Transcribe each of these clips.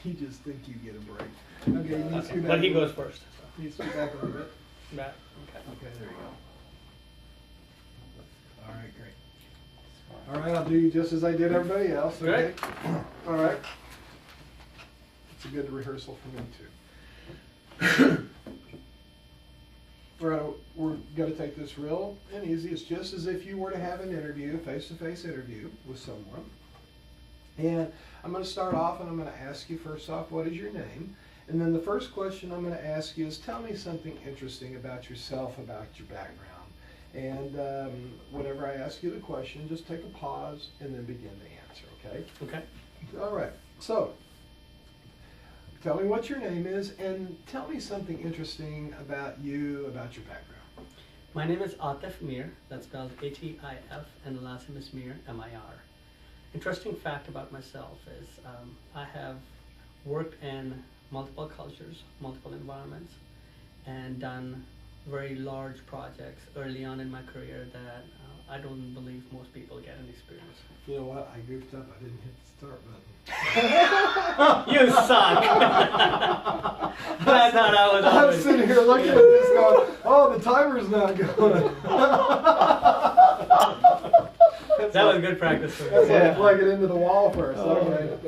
You just think you get a break. Okay, you need to scoot back. But he goes first. So. You need to scoot back a little bit. Back. Okay. Okay, there you go. All right, great. All right, I'll do you just as I did everybody else. Okay. All right. It's a good rehearsal for me too. All right, we're going to take this real and easy. It's just as if you were to have an interview, a face-to-face interview with someone. And I'm going to start off and I'm going to ask you first off, what is your name? And then the first question I'm going to ask you is, tell me something interesting about yourself, about your background. And whenever I ask you the question, just take a pause and then begin the answer, okay? Okay. All right, so tell me what your name is and tell me something interesting about you, about your background. My name is Atif Mir, that's spelled A-T-I-F, and the last name is Mir, M-I-R. Interesting fact about myself is I have worked in multiple cultures, multiple environments, and done very large projects early on in my career that I don't believe most people get an experience. You know what? I goofed up. I didn't hit the start button. You suck! I thought I was. I'm sitting here looking at this going, oh, the timer's not going. That was good practice for me. That's like plug it into the wall first. Okay.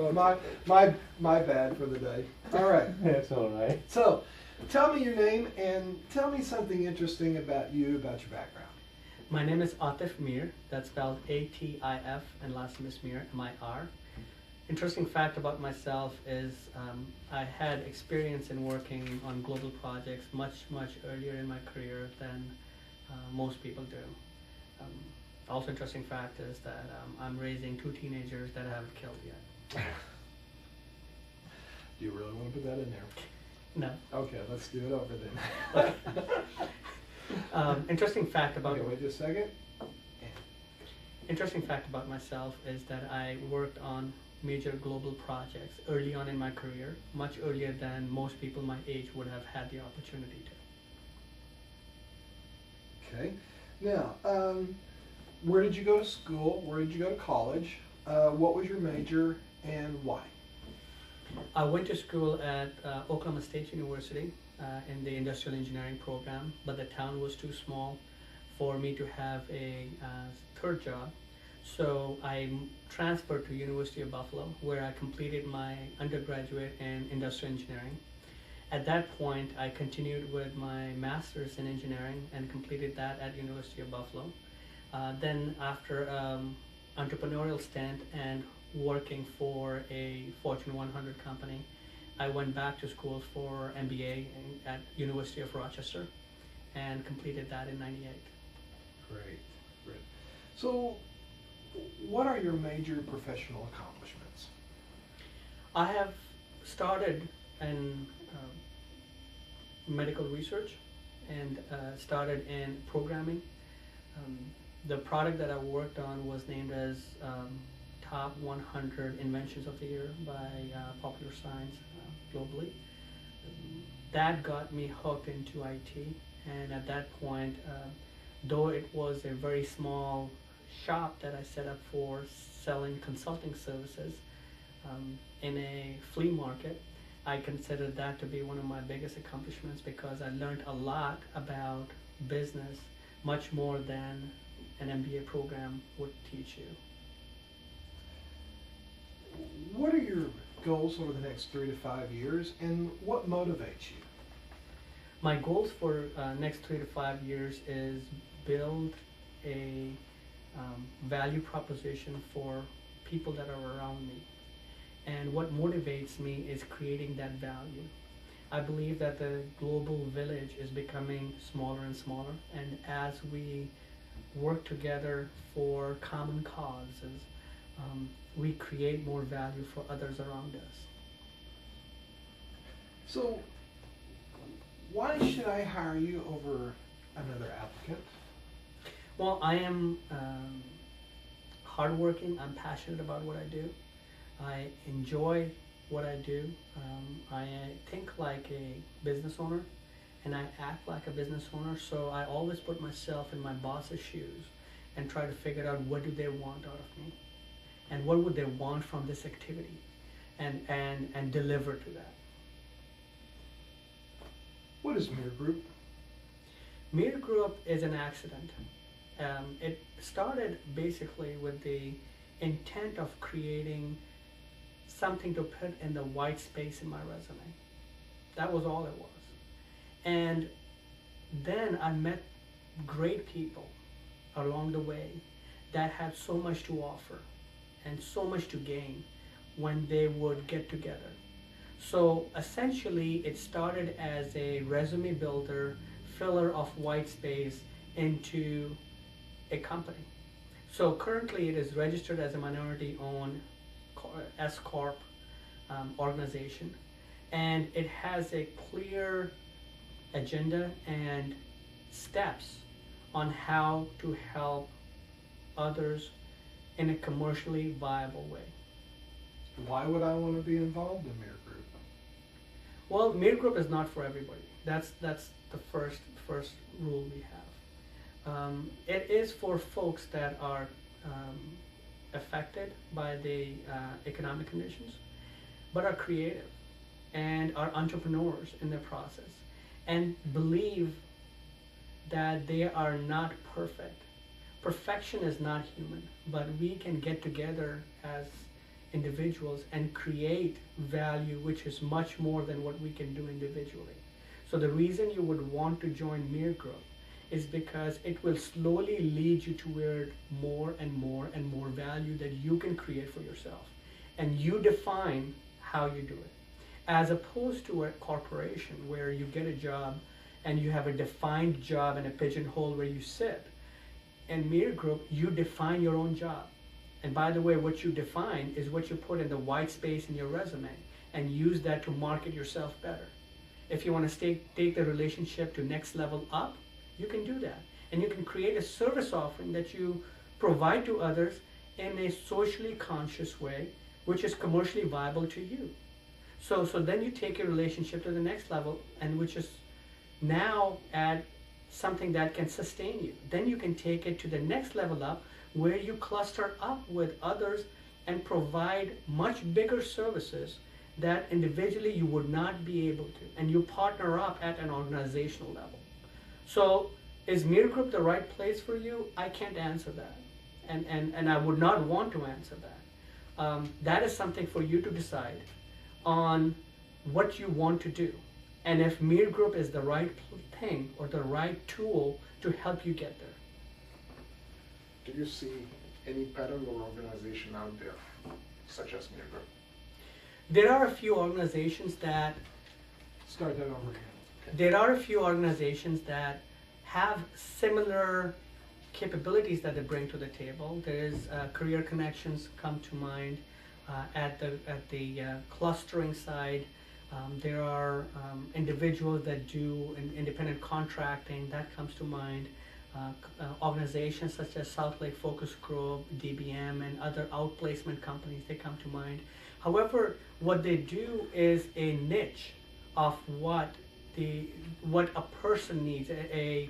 My bad for the day. All right. That's all right. So, tell me your name and tell me something interesting about you, about your background. My name is Atif Mir, that's spelled A-T-I-F, and last name is Mir, M-I-R. Interesting fact about myself is I had experience in working on global projects much earlier in my career than most people do. Also interesting fact is that I'm raising 2 teenagers that I haven't killed yet. Do you really want to put that in there? No. Okay, let's do it over then. Interesting fact about Okay, wait just a second. Interesting fact about myself is that I worked on major global projects early on in my career, much earlier than most people my age would have had the opportunity to. Okay. Now, where did you go to school? Where did you go to college? What was your major and why? I went to school at Oklahoma State University in the industrial engineering program, but the town was too small for me to have a third job. So I transferred to University of Buffalo, where I completed my undergraduate in industrial engineering. At that point, I continued with my master's in engineering and completed that at University of Buffalo. Then after entrepreneurial stint and working for a Fortune 100 company, I went back to school for MBA at University of Rochester and completed that in '98. Great. So, what are your major professional accomplishments? I have started in medical research and started in programming. The product that I worked on was named as Top 100 Inventions of the Year by Popular Science globally. That got me hooked into IT, and at that point, though it was a very small shop that I set up for selling consulting services in a flea market, I considered that to be one of my biggest accomplishments because I learned a lot about business, much more than an MBA program would teach you. What are your goals over the next 3 to 5 years, and what motivates you? My goals for next 3 to 5 years is build a value proposition for people that are around me. And what motivates me is creating that value. I believe that the global village is becoming smaller and smaller, and as we work together for common causes, we create more value for others around us. So, why should I hire you over another applicant? Well, I am hardworking. I'm passionate about what I do. I enjoy what I do. I think like a business owner, and I act like a business owner. So I always put myself in my boss's shoes and try to figure out what do they want out of me. and what would they want from this activity, and deliver to that. What is MirGroup? MirGroup is an accident. It started basically with the intent of creating something to put in the white space in my resume. That was all it was. And then I met great people along the way that had so much to offer and so much to gain when they would get together. So essentially it started as a resume builder, filler of white space into a company. So currently it is registered as a minority-owned S Corp organization, and it has a clear agenda and steps on how to help others in a commercially viable way. Why would I want to be involved in MirGroup? Well, MirGroup is not for everybody. That's the first rule we have. It is for folks that are affected by the economic conditions, but are creative and are entrepreneurs in the process and believe that they are not perfect. Perfection is not human, but we can get together as individuals and create value which is much more than what we can do individually. So the reason you would want to join MirGroup is because it will slowly lead you toward more and more and more value that you can create for yourself. And you define how you do it. As opposed to a corporation where you get a job and you have a defined job and a pigeonhole where you sit. In MirGroup, you define your own job. And by the way, what you define is what you put in the white space in your resume and use that to market yourself better. If you want to take the relationship to next level up, you can do that. And you can create a service offering that you provide to others in a socially conscious way, which is commercially viable to you. So then you take your relationship to the next level, and which is now at something that can sustain you. Then you can take it to the next level up, where you cluster up with others and provide much bigger services that individually you would not be able to, and you partner up at an organizational level. So is MirGroup the right place for you? I can't answer that, and I would not want to answer that. That is something for you to decide on what you want to do, and if MirGroup is the right thing or the right tool to help you get there. Do you see any pattern or organization out there, such as MirGroup? There are a few organizations that Start that over again. There are a few organizations that have similar capabilities that they bring to the table. There is Career Connections come to mind at the clustering side. There are individuals that do independent contracting, that comes to mind. Organizations such as South Lake Focus Group, DBM, and other outplacement companies, they come to mind. However, what they do is a niche of what a person needs, a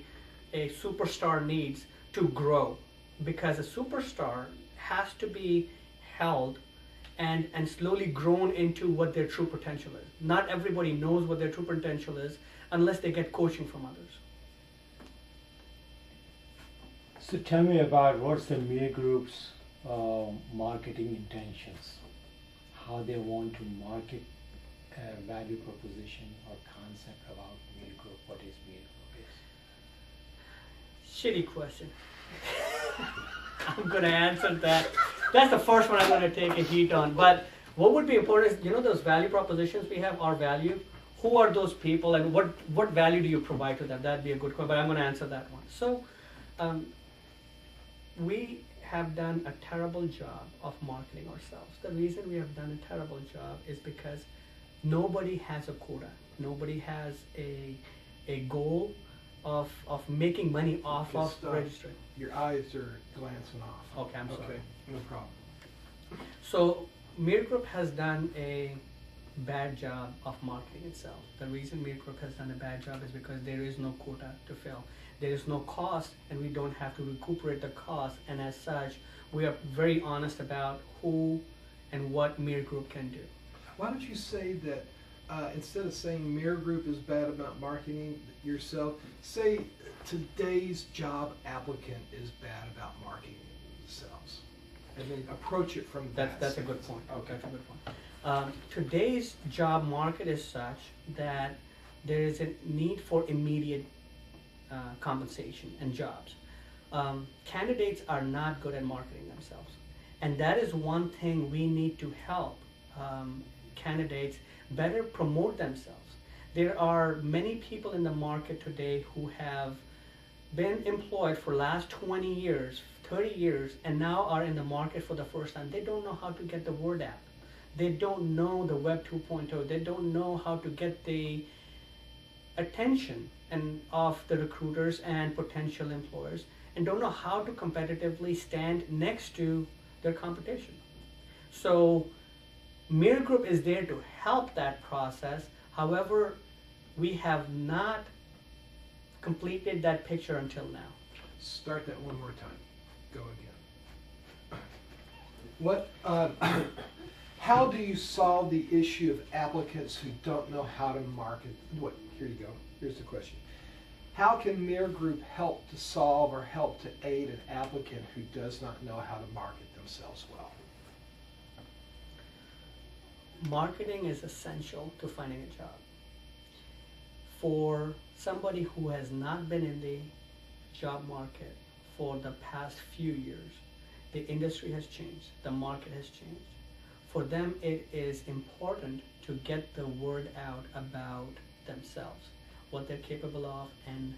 superstar needs to grow, because a superstar has to be held and slowly grown into what their true potential is. Not everybody knows what their true potential is unless they get coaching from others. So tell me about what's the MirGroup's marketing intentions, how they want to market a value proposition or concept about MirGroup, what is MirGroup is. Shitty question. I'm going to answer that. That's the first one I'm going to take a heat on. But what would be important is, those value propositions we have, our value, who are those people and what value do you provide to them? That'd be a good question, but I'm going to answer that one. So we have done a terrible job of marketing ourselves. The reason we have done a terrible job is because nobody has a quota. Nobody has a goal of making money off of registering. Your eyes are glancing off. Okay, I'm sorry. Okay, no problem. So MirGroup has done a bad job of marketing itself. The reason MirGroup has done a bad job is because there is no quota to fill. There is no cost, and we don't have to recuperate the cost. And as such, we are very honest about who and what MirGroup can do. Why don't you say that instead of saying MirGroup is bad about marketing yourself, say today's job applicant is bad about marketing themselves, and then approach it from that. That's a good point. Okay. That's a good point. Today's job market is such that there is a need for immediate compensation and jobs. Candidates are not good at marketing themselves, and that is one thing we need to help candidates better promote themselves. There are many people in the market today who have been employed for last 20 years, 30 years, and now are in the market for the first time. They don't know how to get the word out. They don't know the Web 2.0. They don't know how to get the attention of the recruiters and potential employers, and don't know how to competitively stand next to their competition. So MirGroup is there to help that process. However, we have not completed that picture until now. Start that one more time. Go again. What? How do you solve the issue of applicants who don't know how to market? What? Here you go. Here's the question. How can MirGroup help to solve or help to aid an applicant who does not know how to market themselves well? Marketing is essential to finding a job. For somebody who has not been in the job market for the past few years, the industry has changed, the market has changed. For them, it is important to get the word out about themselves, what they're capable of, and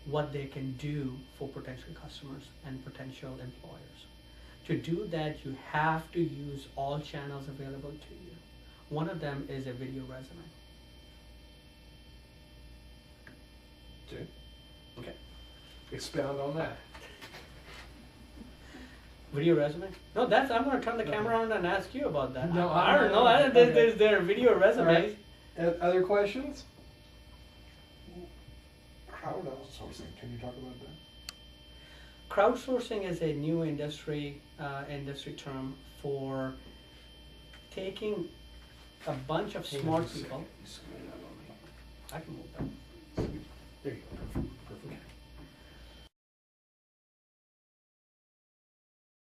what they can do for potential customers and potential employers. To do that, you have to use all channels available to you. One of them is a video resume. Okay. Expound on that. Video resume? No, I'm going to turn the camera on and ask you about that. No, I don't know. okay. There's video resumes. Right. Other questions? Crowdsourcing, can you talk about that? Crowdsourcing is a new industry term for taking a bunch of smart people. I can move that. There you go.